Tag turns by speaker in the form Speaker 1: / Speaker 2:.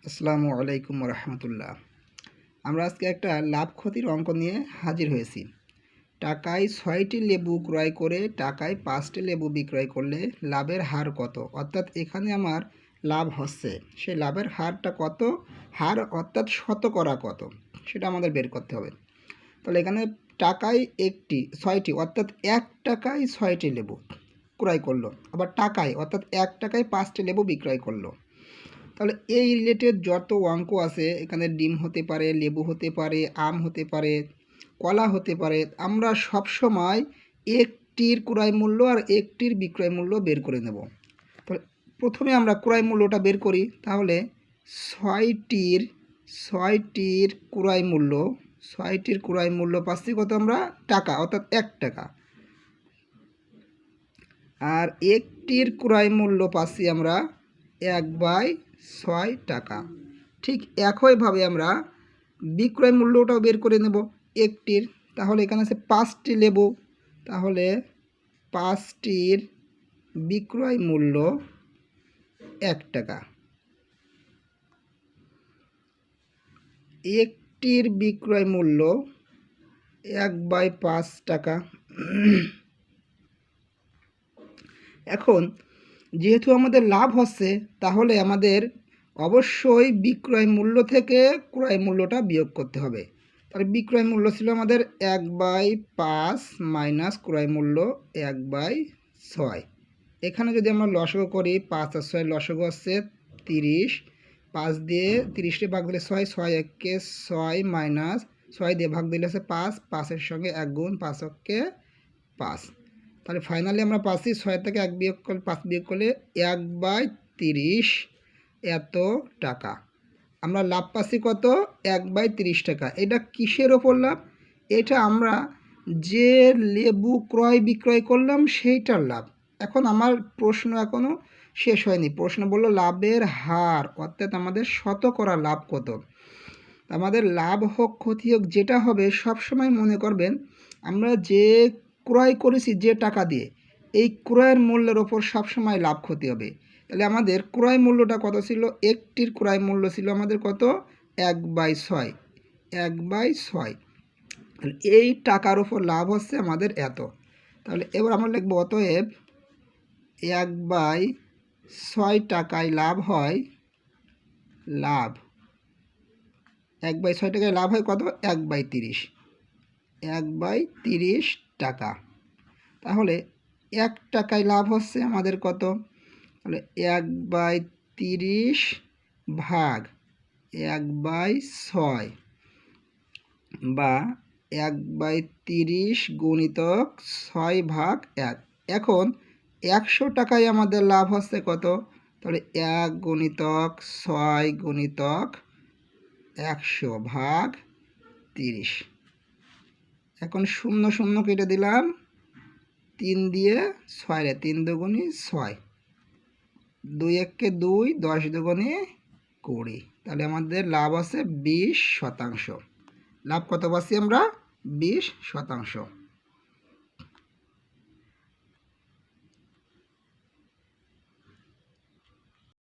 Speaker 1: আসসালামু আলাইকুম রহমতুল্লাহ। আমরা আজকে একটা লাভ ক্ষতির অঙ্ক নিয়ে হাজির হয়েছি। টাকায় 6টি লেবু ক্রয় করে টাকায় 5টি লেবু বিক্রয় করলে লাভের হার কত? অর্থাৎ এখানে আমার লাভ হচ্ছে, সেই লাভের হারটা কত, হার অর্থাৎ শতকরা কত, সেটা আমাদের বের করতে হবে। তাহলে এখানে টাকায় 6টি অর্থাৎ 1 টাকায় 6টি লেবু ক্রয় করলো, আবার টাকায় অর্থাৎ 1 টাকায় 5টি লেবু বিক্রয় করলো। তাহলে এই রিলেটেড যত অঙ্ক আছে, এখানে ডিম হতে পারে, লেবু হতে পারে, আম হতে পারে, কলা হতে পারে, আমরা সব সময় একটির ক্রয় মূল্য আর একটির বিক্রয় মূল্য বের করে নেব। তাহলে প্রথমে আমরা ক্রয় মূল্যটা বের করি। তাহলে ছয়টির ক্রয় মূল্য পাচ্ছি কত? আমরা টাকা, অর্থাৎ 1 টাকা। আর একটির ক্রয় মূল্য পাচ্ছি আমরা 1/6 টাকা। ঠিক একইভাবে আমরা বিক্রয় মূল্যটাও বের করে নেব একটির। তাহলে এখানে আছে 5টি লেবু, তাহলে 5টির বিক্রয় মূল্য 1 টাকা। একটির বিক্রয় মূল্য 1/5 টাকা। এখন যেহেতু আমাদের লাভ হচ্ছে, তাহলে আমাদের অবশ্যই বিক্রয় মূল্য থেকে ক্রয় মূল্যটা বিয়োগ করতে হবে। তাহলে বিক্রয় মূল্য ছিল আমাদের 1/5 মাইনাস ক্রয় মূল্য 1/6। এখানে যদি আমরা লসাগু করি, 5 আর 6 লসাগু হচ্ছে 30। 5 দিয়ে 30টি ভাগ দিলে 6, 6 1 6 মাইনাস 6 দিয়ে ভাগ দিলে হচ্ছে 5, 5-এর সঙ্গে 1 গুণ, 5 অক্কে 5। তাহলে ফাইনালি আমরা পাচ্ছি 6 থেকে 1 বিয়োগ করলে 5 বিয়োগ করলে 1/30 এত টাকা। আমরা লাভ পাচ্ছি কত? 1/30 টাকা। এটা কিসের ওপর লাভ? এটা আমরা যে লেবু ক্রয় বিক্রয় করলাম সেইটার লাভ। এখন আমার প্রশ্ন এখনও শেষ হয়নি। প্রশ্ন বলল লাভের হার, অর্থাৎ আমাদের শতকরা লাভ কত। আমাদের লাভ হোক ক্ষতি হোক যেটা হবে, সবসময় মনে করবেন আমরা যে ক্রয় করেছি যে টাকা দিয়ে, এই ক্রয়ের মূল্যের ওপর সবসময় লাভ ক্ষতি হবে। তাহলে আমাদের ক্রয় মূল্যটা কত ছিল? একটির ক্রয় মূল্য ছিল আমাদের কত? 1/6। 1/6, তাহলে এই টাকার ওপর লাভ হচ্ছে আমাদের এত। তাহলে এবার আমরা লিখব অতএব 1/6 টাকায় লাভ হয়, 1/6 টাকায় লাভ হয় কত? 1/30। 1/30 টাকা। তাহলে 1 টাকায় লাভ হচ্ছে আমাদের কত? তাহলে 1/30 ভাগ 1/6 বা 1/30 গুণিতক 6/1। এখন 100 টাকায় আমাদের লাভ হচ্ছে কত? তাহলে 1 গুণিতক 6 গুণিতক 100 ভাগ 30। এখন 0 0 কেটে দিলাম, 3 দিয়ে 6 3 দুগুণে 6, 2 1 2, 10 দুগুণে 20। তাহলে আমাদের লাভ আছে 20%। লাভ কত পাচ্ছি আমরা? 20%।